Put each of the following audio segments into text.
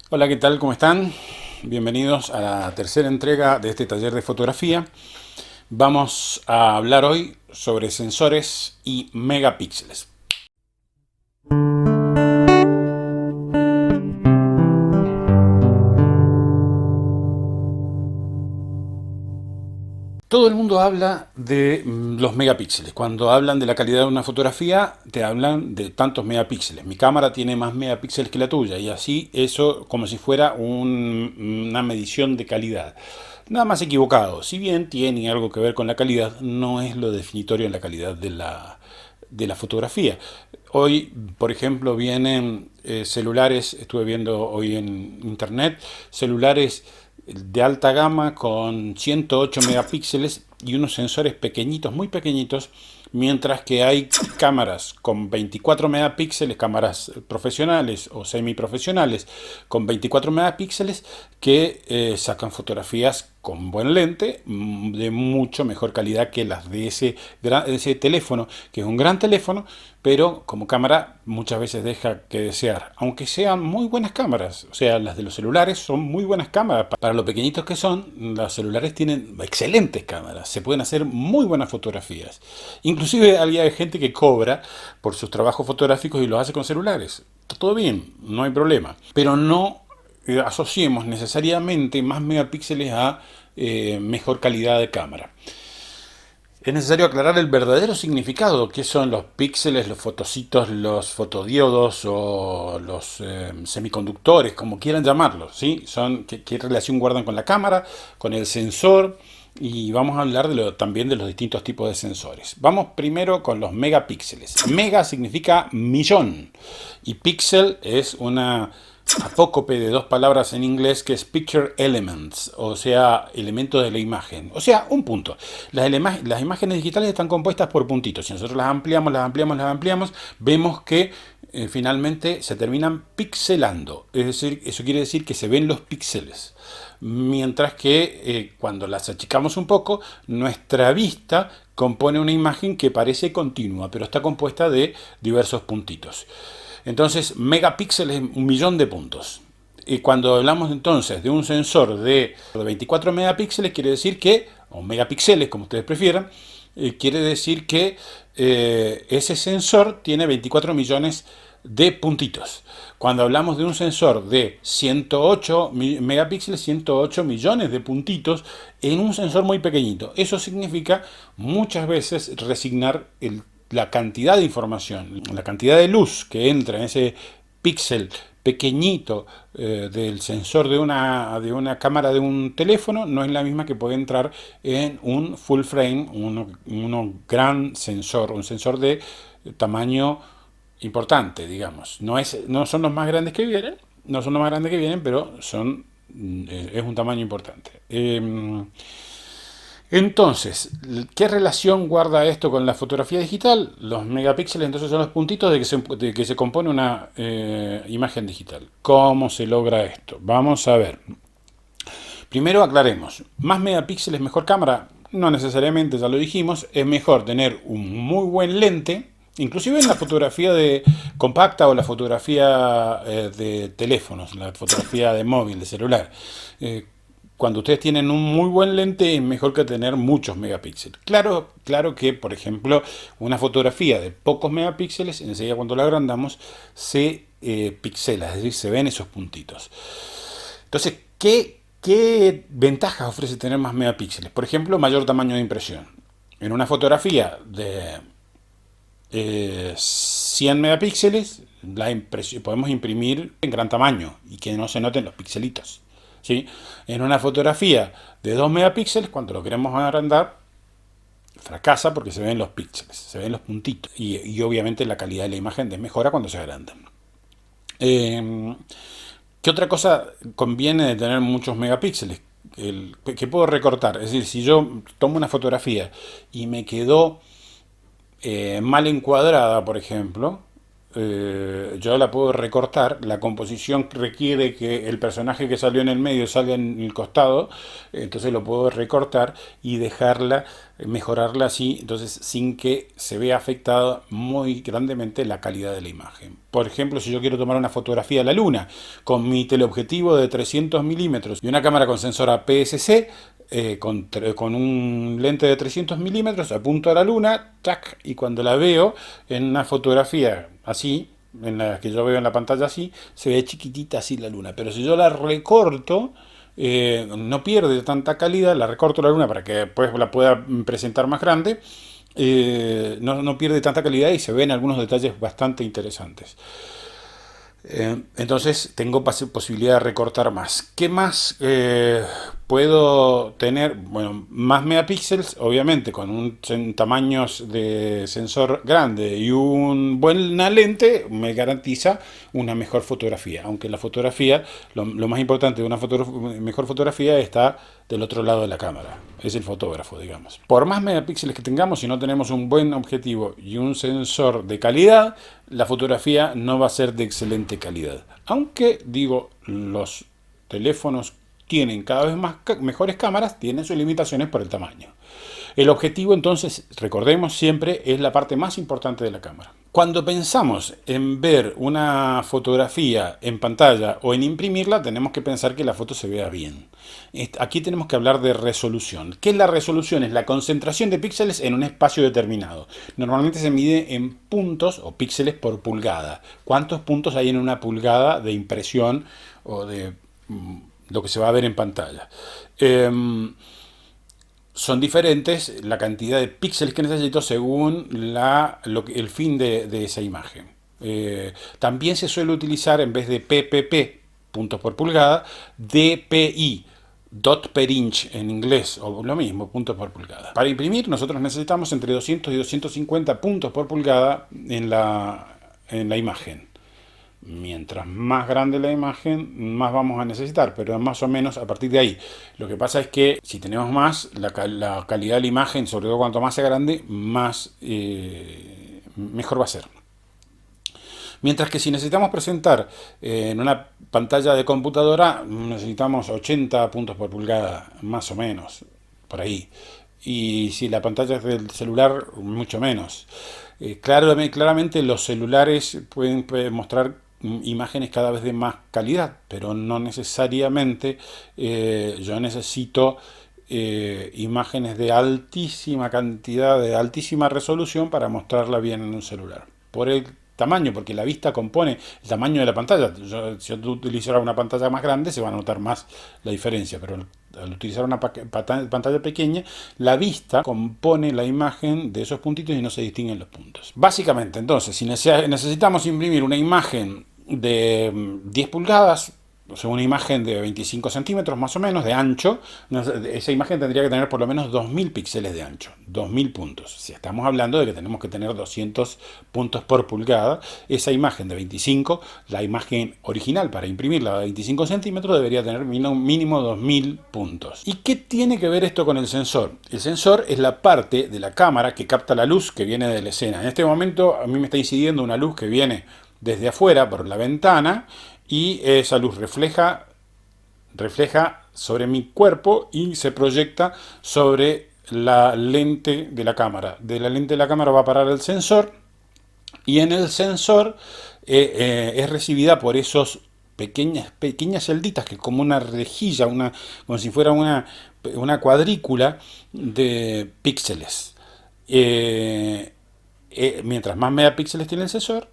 Hola, ¿qué tal? ¿Cómo están? Bienvenidos a la tercera entrega de este taller de fotografía. Vamos a hablar hoy sobre sensores y megapíxeles. Todo el mundo habla de los megapíxeles. Cuando hablan de la calidad de una fotografía, te hablan de tantos megapíxeles. Mi cámara tiene más megapíxeles que la tuya y así eso como si fuera una medición de calidad. Nada más equivocado. Si bien tiene algo que ver con la calidad, no es lo definitorio en la calidad de la fotografía. Hoy, por ejemplo, vienen celulares, estuve viendo hoy en internet, celulares de alta gama con 108 megapíxeles y unos sensores pequeñitos, muy pequeñitos, mientras que hay cámaras con 24 megapíxeles, cámaras profesionales o semiprofesionales con 24 megapíxeles que sacan fotografías con buen lente de mucho mejor calidad que las de ese teléfono, que es un gran teléfono, pero como cámara muchas veces deja que desear, aunque sean muy buenas cámaras. O sea, las de los celulares son muy buenas cámaras. Para lo pequeñitos que son, los celulares tienen excelentes cámaras, se pueden hacer muy buenas fotografías. Inclusive hay gente que cobra por sus trabajos fotográficos y los hace con celulares. Todo bien, no hay problema, pero no asociemos necesariamente más megapíxeles a mejor calidad de cámara. Es necesario aclarar el verdadero significado, que son los píxeles, los fotocitos, los fotodiodos o los semiconductores, como quieran llamarlos, ¿sí? ¿Qué relación guardan con la cámara, con el sensor? Y vamos a hablar también de los distintos tipos de sensores. Vamos primero con los megapíxeles. Mega significa millón y píxel es una apócope de dos palabras en inglés que es picture elements, o sea, elementos de la imagen, o sea, un punto. Las imágenes digitales están compuestas por puntitos. Si nosotros las ampliamos, vemos que finalmente se terminan pixelando. Es decir, eso quiere decir que se ven los píxeles. Mientras que cuando las achicamos un poco, nuestra vista compone una imagen que parece continua, pero está compuesta de diversos puntitos. Entonces, megapíxel es un millón de puntos. Y cuando hablamos entonces de un sensor de 24 megapíxeles, quiere decir que, o megapíxeles como ustedes prefieran, quiere decir que ese sensor tiene 24 millones de puntitos. Cuando hablamos de un sensor de 108 megapíxeles, 108 millones de puntitos en un sensor muy pequeñito. Eso significa muchas veces resignar la cantidad de información, la cantidad de luz que entra en ese píxel pequeñito del sensor de una cámara de un teléfono no es la misma que puede entrar en un full frame, un gran sensor, un sensor de tamaño importante, digamos. No son los más grandes que vienen, no son los más grandes que vienen, pero es un tamaño importante. Entonces, ¿qué relación guarda esto con la fotografía digital? Los megapíxeles entonces son los puntitos de que se compone una imagen digital. ¿Cómo se logra esto? Vamos a ver. Primero aclaremos, ¿más megapíxeles mejor cámara? No necesariamente, ya lo dijimos, es mejor tener un muy buen lente, inclusive en la fotografía compacta o la fotografía de teléfonos, la fotografía de móvil, de celular. Cuando ustedes tienen un muy buen lente es mejor que tener muchos megapíxeles. Claro que, por ejemplo, una fotografía de pocos megapíxeles, enseguida cuando la agrandamos, se pixela, es decir, se ven esos puntitos. Entonces, ¿qué ventajas ofrece tener más megapíxeles? Por ejemplo, mayor tamaño de impresión. En una fotografía de 100 megapíxeles, podemos imprimir en gran tamaño y que no se noten los pixelitos. ¿Sí? En una fotografía de 2 megapíxeles, cuando lo queremos agrandar, fracasa porque se ven los píxeles, se ven los puntitos. Y obviamente la calidad de la imagen desmejora cuando se agrandan. ¿Qué otra cosa conviene de tener muchos megapíxeles? Que puedo recortar. Es decir, si yo tomo una fotografía y me quedó mal encuadrada, por ejemplo, yo la puedo recortar. La composición requiere que el personaje que salió en el medio salga en el costado, entonces lo puedo recortar y dejarla mejorarla así, entonces sin que se vea afectada muy grandemente la calidad de la imagen. Por ejemplo, si yo quiero tomar una fotografía de la luna con mi teleobjetivo de 300 milímetros y una cámara con sensor APS-C, con un lente de 300 milímetros, apunto a la luna, tac, y cuando la veo en una fotografía así, en la que yo veo en la pantalla así, se ve chiquitita así la luna. Pero si yo la recorto, no pierde tanta calidad, la recorto la luna para que después la pueda presentar más grande, no pierde tanta calidad y se ven algunos detalles bastante interesantes. Entonces tengo posibilidad de recortar más. ¿Qué más puedo tener? Bueno, más megapíxeles, obviamente, con tamaños de sensor grande y buena lente, me garantiza una mejor fotografía. Aunque la fotografía, lo más importante de una mejor fotografía está del otro lado de la cámara. Es el fotógrafo, digamos. Por más megapíxeles que tengamos, si no tenemos un buen objetivo y un sensor de calidad, la fotografía no va a ser de excelente calidad. Aunque, digo, los teléfonos tienen cada vez más mejores cámaras, tienen sus limitaciones por el tamaño. El objetivo, entonces, recordemos siempre, es la parte más importante de la cámara. Cuando pensamos en ver una fotografía en pantalla o en imprimirla, tenemos que pensar que la foto se vea bien. Aquí tenemos que hablar de resolución. ¿Qué es la resolución? Es la concentración de píxeles en un espacio determinado. Normalmente se mide en puntos o píxeles por pulgada. ¿Cuántos puntos hay en una pulgada de impresión o de lo que se va a ver en pantalla? Son diferentes la cantidad de píxeles que necesito según el fin de esa imagen. También se suele utilizar, en vez de ppp, puntos por pulgada, dpi, dot per inch en inglés, o lo mismo, puntos por pulgada. Para imprimir nosotros necesitamos entre 200 y 250 puntos por pulgada en la imagen. Mientras más grande la imagen, más vamos a necesitar, pero más o menos a partir de ahí. Lo que pasa es que si tenemos más, la calidad de la imagen, sobre todo cuanto más sea grande, mejor va a ser. Mientras que si necesitamos presentar en una pantalla de computadora, necesitamos 80 puntos por pulgada, más o menos, por ahí. Y si la pantalla es del celular, mucho menos. Claramente los celulares pueden mostrar imágenes cada vez de más calidad, pero no necesariamente yo necesito imágenes de altísima cantidad, de altísima resolución para mostrarla bien en un celular. Por el tamaño, porque la vista compone el tamaño de la pantalla. Si yo utilizara una pantalla más grande se va a notar más la diferencia, pero al utilizar una pantalla pequeña, la vista compone la imagen de esos puntitos y no se distinguen los puntos. Básicamente, entonces, si necesitamos imprimir una imagen de 10 pulgadas, o sea, una imagen de 25 centímetros más o menos de ancho, esa imagen tendría que tener por lo menos 2000 píxeles de ancho, 2000 puntos. Si estamos hablando de que tenemos que tener 200 puntos por pulgada, esa imagen de 25, la imagen original para imprimirla de 25 centímetros debería tener mínimo 2000 puntos. ¿Y qué tiene que ver esto con el sensor? El sensor es la parte de la cámara que capta la luz que viene de la escena. En este momento a mí me está incidiendo una luz que viene desde afuera por la ventana, y esa luz refleja sobre mi cuerpo y se proyecta sobre la lente de la cámara. De la lente de la cámara va a parar el sensor, y en el sensor es recibida por esos pequeñas celditas, que es como una rejilla, como si fuera una cuadrícula de píxeles. Mientras más megapíxeles tiene el sensor,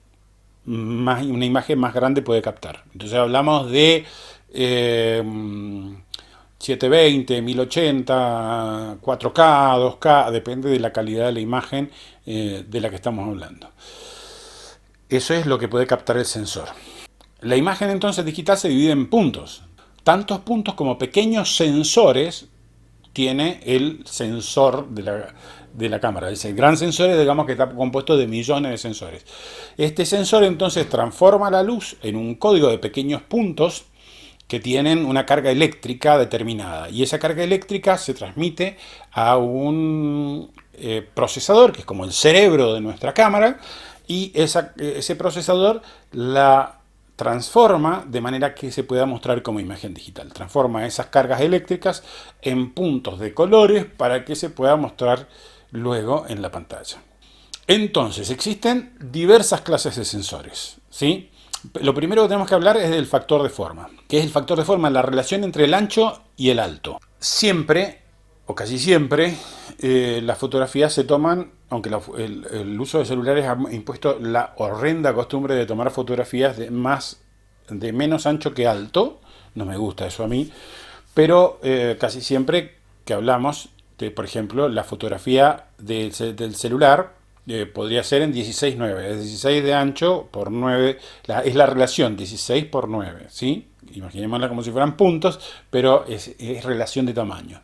una imagen más grande puede captar. Entonces hablamos de 720, 1080, 4K, 2K, depende de la calidad de la imagen de la que estamos hablando. Eso es lo que puede captar el sensor. La imagen entonces digital se divide en puntos. Tantos puntos como pequeños sensores tiene el sensor de la cámara. Ese gran sensor, digamos, que está compuesto de millones de sensores. Este sensor entonces transforma la luz en un código de pequeños puntos que tienen una carga eléctrica determinada, y esa carga eléctrica se transmite a un procesador, que es como el cerebro de nuestra cámara, y ese procesador la transforma de manera que se pueda mostrar como imagen digital. Transforma esas cargas eléctricas en puntos de colores para que se pueda mostrar luego en la pantalla. Entonces, existen diversas clases de sensores, ¿sí? Lo primero que tenemos que hablar es del factor de forma. ¿Qué es el factor de forma? La relación entre el ancho y el alto. Siempre, o casi siempre, las fotografías se toman, aunque el uso de celulares ha impuesto la horrenda costumbre de tomar fotografías de menos ancho que alto. No me gusta eso a mí, pero casi siempre que hablamos de, por ejemplo, la fotografía del celular, podría ser en 16:9, es 16 de ancho por 9, es la relación 16 por 9, ¿sí? Imaginémosla como si fueran puntos, pero es relación de tamaño.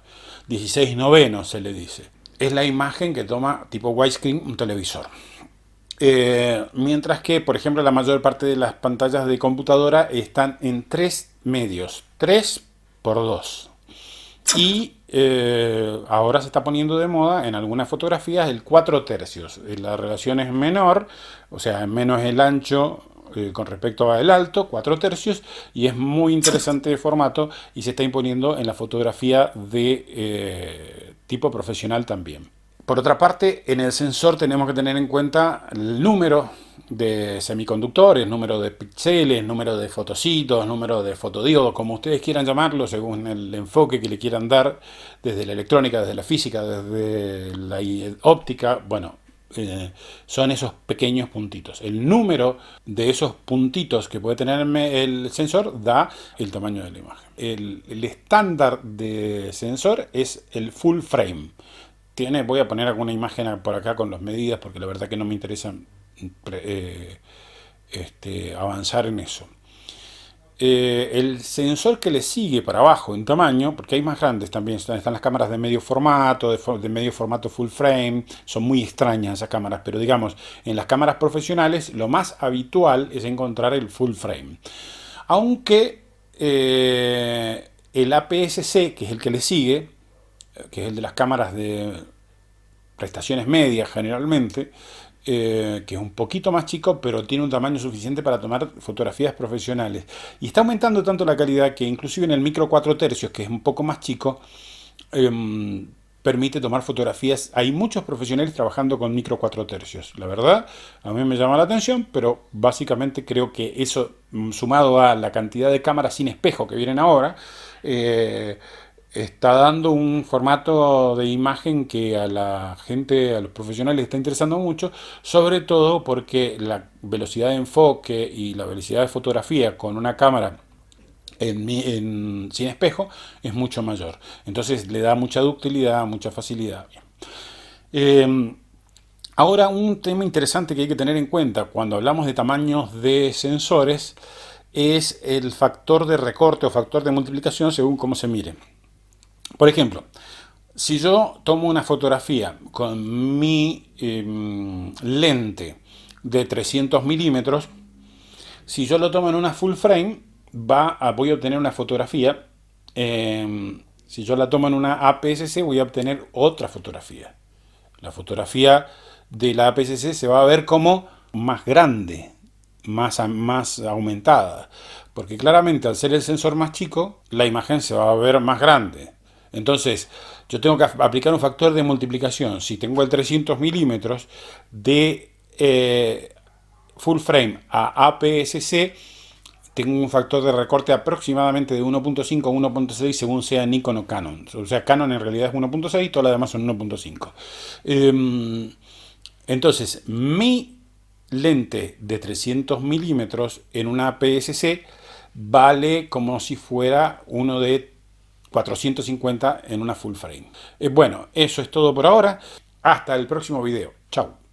16 novenos se le dice. Es la imagen que toma tipo widescreen un televisor. Mientras que, por ejemplo, la mayor parte de las pantallas de computadora están en 3 medios, 3 por 2. Y ahora se está poniendo de moda en algunas fotografías el 4 tercios. La relación es menor, o sea, menos el ancho con respecto al alto, 4 tercios, y es muy interesante de formato y se está imponiendo en la fotografía de tipo profesional también. Por otra parte, en el sensor tenemos que tener en cuenta el número de semiconductores, número de píxeles, número de fotocitos, número de fotodiodos, como ustedes quieran llamarlo, según el enfoque que le quieran dar, desde la electrónica, desde la física, desde la óptica. Bueno, son esos pequeños puntitos. El número de esos puntitos que puede tener el sensor da el tamaño de la imagen. El estándar de sensor es el full frame. Voy a poner alguna imagen por acá con las medidas porque la verdad que no me interesa avanzar en eso. El sensor que le sigue para abajo en tamaño, porque hay más grandes también, están las cámaras de medio formato, de medio formato full frame, son muy extrañas esas cámaras, pero digamos, en las cámaras profesionales lo más habitual es encontrar el full frame. Aunque el APS-C, que es el que le sigue, que es el de las cámaras de prestaciones medias generalmente, que es un poquito más chico, pero tiene un tamaño suficiente para tomar fotografías profesionales. Y está aumentando tanto la calidad que inclusive en el micro 4 tercios, que es un poco más chico, permite tomar fotografías. Hay muchos profesionales trabajando con micro 4 tercios. La verdad, a mí me llama la atención, pero básicamente creo que eso, sumado a la cantidad de cámaras sin espejo que vienen ahora, está dando un formato de imagen que a la gente, a los profesionales les está interesando mucho, sobre todo porque la velocidad de enfoque y la velocidad de fotografía con una cámara sin espejo es mucho mayor. Entonces le da mucha ductilidad, mucha facilidad. Ahora, un tema interesante que hay que tener en cuenta cuando hablamos de tamaños de sensores es el factor de recorte o factor de multiplicación según cómo se mire. Por ejemplo, si yo tomo una fotografía con mi lente de 300 milímetros, si yo lo tomo en una full frame, voy a obtener una fotografía. Si yo la tomo en una APS-C, voy a obtener otra fotografía. La fotografía de la APS-C se va a ver como más grande, más aumentada, porque claramente al ser el sensor más chico, la imagen se va a ver más grande. Entonces, yo tengo que aplicar un factor de multiplicación. Si tengo el 300 milímetros de full frame a APS-C, tengo un factor de recorte aproximadamente de 1.5 a 1.6 según sea Nikon o Canon. O sea, Canon en realidad es 1.6 y todas las demás son 1.5. Entonces, mi lente de 300 milímetros en una APS-C vale como si fuera uno de 450 en una full frame. Bueno, eso es todo por ahora. Hasta el próximo video. Chao.